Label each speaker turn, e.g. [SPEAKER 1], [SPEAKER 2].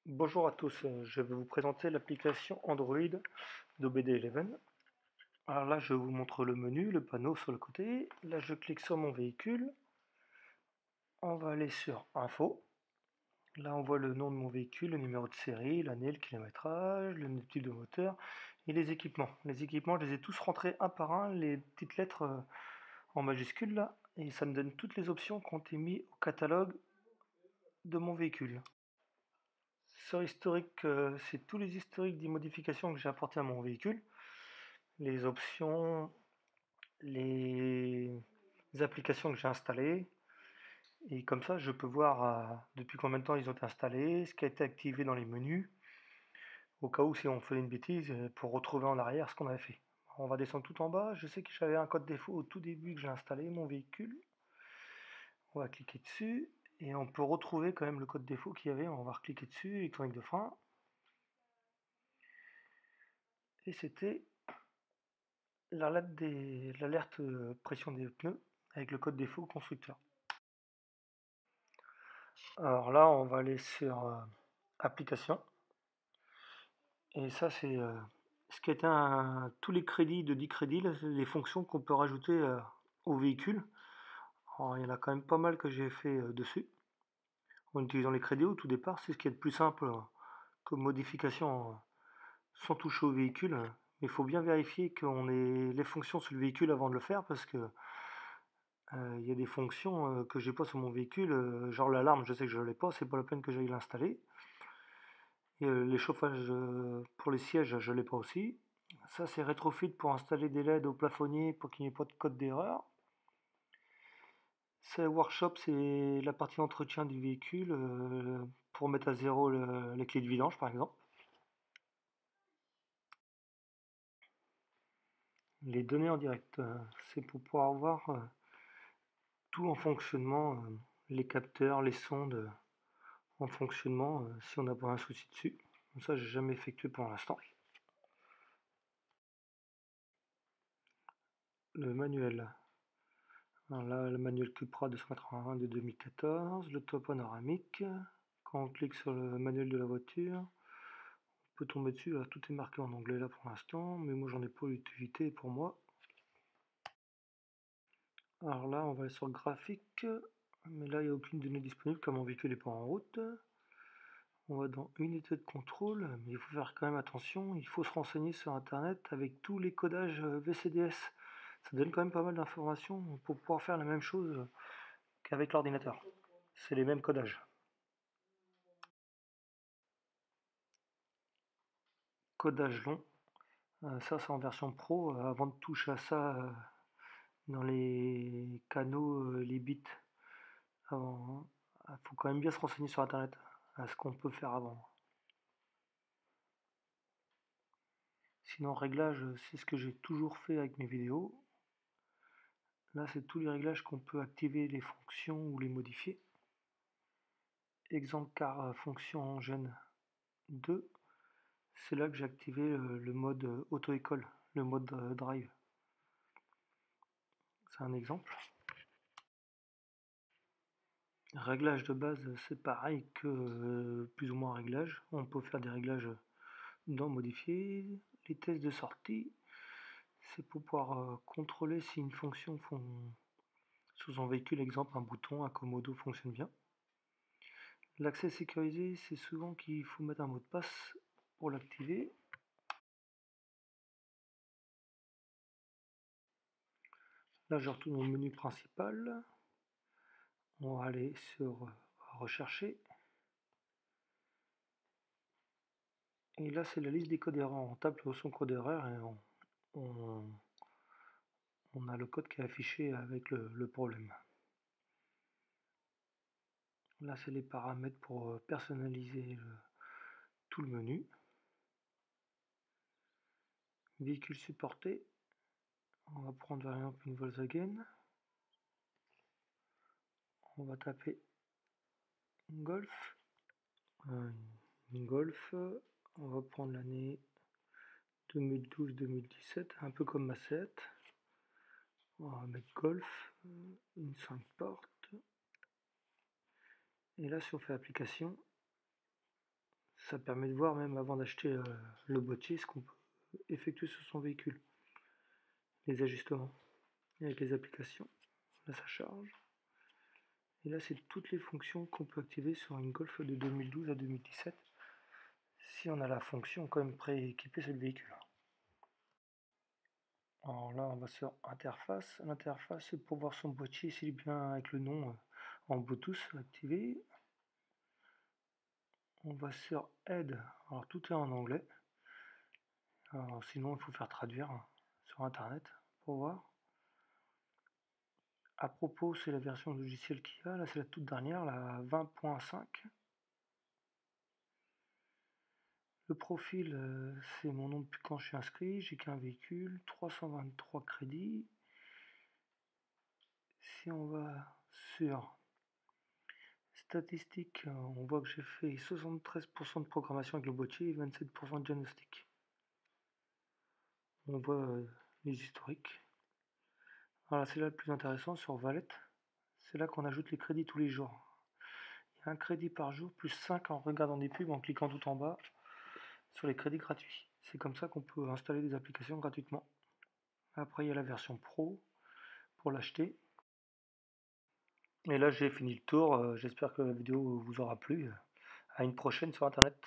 [SPEAKER 1] Bonjour à tous, je vais vous présenter l'application Android d'OBD11. Alors là, je vous montre le menu, le panneau sur le côté. Là, je clique sur mon véhicule. On va aller sur Info. Là, on voit le nom de mon véhicule, le numéro de série, l'année, le kilométrage, le type de moteur et les équipements. Les équipements, je les ai tous rentrés un par un, les petites lettres en majuscules là, et ça me donne toutes les options qui ont été mises au catalogue de mon véhicule. Sur historique, c'est tous les historiques des modifications que j'ai apportées à mon véhicule, les options, les applications que j'ai installées, et comme ça je peux voir depuis combien de temps ils ont été installés, ce qui a été activé dans les menus, au cas où si on fait une bêtise, pour retrouver en arrière ce qu'on avait fait. On va descendre tout en bas, je sais que j'avais un code défaut au tout début que j'ai installé mon véhicule, on va cliquer dessus, et on peut retrouver quand même le code défaut qu'il y avait, on va recliquer dessus, électronique de frein, et c'était l'alerte pression des pneus avec le code défaut constructeur. Alors là, on va aller sur application. Et ça, c'est ce qui est tous les crédits de 10 crédits, là, les fonctions qu'on peut rajouter au véhicule. Alors, il y en a quand même pas mal que j'ai fait dessus. En utilisant les crédits au tout départ, c'est ce qui est le plus simple comme modification sans toucher au véhicule. Mais il faut bien vérifier qu'on ait les fonctions sur le véhicule avant de le faire parce que il y a des fonctions que j'ai pas sur mon véhicule, genre l'alarme, je sais que je l'ai pas, c'est pas la peine que j'aille l'installer. Et les chauffages pour les sièges, je l'ai pas aussi. Ça, c'est Retrofit pour installer des LED au plafonnier pour qu'il n'y ait pas de code d'erreur. C'est Workshop, c'est la partie entretien du véhicule pour mettre à zéro les clés de vidange, par exemple. Les données en direct, c'est pour pouvoir voir tout en fonctionnement, les capteurs, les sondes en fonctionnement, si on n'a pas un souci dessus. Ça, j'ai jamais effectué pour l'instant. Le manuel. Alors là, le manuel Cupra 281 de 2014, le toit panoramique. Quand on clique sur le manuel de la voiture, on peut tomber dessus. Là, tout est marqué en anglais là pour l'instant, mais moi j'en ai pas l'utilité pour moi. Alors là, on va aller sur le graphique, mais là, il n'y a aucune donnée disponible comme mon véhicule n'est pas en route. On va dans unité de contrôle, mais il faut faire quand même attention, il faut se renseigner sur internet avec tous les codages VCDS. Ça donne quand même pas mal d'informations pour pouvoir faire la même chose qu'avec l'ordinateur. C'est les mêmes codages. Codage long, ça c'est en version pro. Avant de toucher à ça dans les canaux, les bits, il faut quand même bien se renseigner sur internet à ce qu'on peut faire avant. Sinon, réglage, c'est ce que j'ai toujours fait avec mes vidéos. Là, c'est tous les réglages qu'on peut activer les fonctions ou les modifier. Exemple car fonction engine 2, c'est là que j'ai activé le mode auto-école, le mode drive. C'est un exemple. Réglage de base, c'est pareil que plus ou moins réglage. On peut faire des réglages dans modifier. Les tests de sortie, c'est pour pouvoir contrôler si une fonction sous un véhicule, exemple un bouton, un commodo fonctionne bien. L'accès sécurisé, c'est souvent qu'il faut mettre un mot de passe pour l'activer. Là, je retourne au menu principal. On va aller sur rechercher. Et là, c'est la liste des codes erreurs. On tape son code erreur et on a le code qui est affiché avec le problème. Là, c'est les paramètres pour personnaliser tout le menu. Véhicule supporté. On va prendre par exemple une Volkswagen. On va taper Golf. Une Golf. On va prendre l'année 2012-2017, un peu comme ma 7. On va mettre Golf, une 5 portes. Et là, si on fait application, Ça permet de voir même avant d'acheter le boîtier ce qu'on peut effectuer sur son véhicule. Les ajustements avec les applications. Là ça charge. Et là c'est toutes les fonctions qu'on peut activer sur une Golf de 2012 à 2017. Si on a la fonction quand même prééquipée sur le véhicule. Alors là on va sur interface. L'interface c'est pour voir son boîtier s'il est bien avec le nom en Bluetooth activé. On va sur aide. Alors tout est en anglais. Alors, sinon il faut faire traduire sur internet pour voir. À propos, c'est la version logicielle qu'il y a. Là c'est la toute dernière, la 20.5. Le profil, c'est mon nom depuis quand je suis inscrit. J'ai qu'un véhicule, 323 crédits. Si on va sur statistiques, on voit que j'ai fait 73% de programmation avec le boîtier et 27% de diagnostic. On voit les historiques. Voilà, c'est là le plus intéressant sur Valet. C'est là qu'on ajoute les crédits tous les jours. Il y a un crédit par jour, plus 5 en regardant des pubs, en cliquant tout en bas sur les crédits gratuits. C'est comme ça qu'on peut installer des applications gratuitement. Après, il y a la version Pro pour l'acheter. Et là, j'ai fini le tour. J'espère que la vidéo vous aura plu. À une prochaine sur Internet.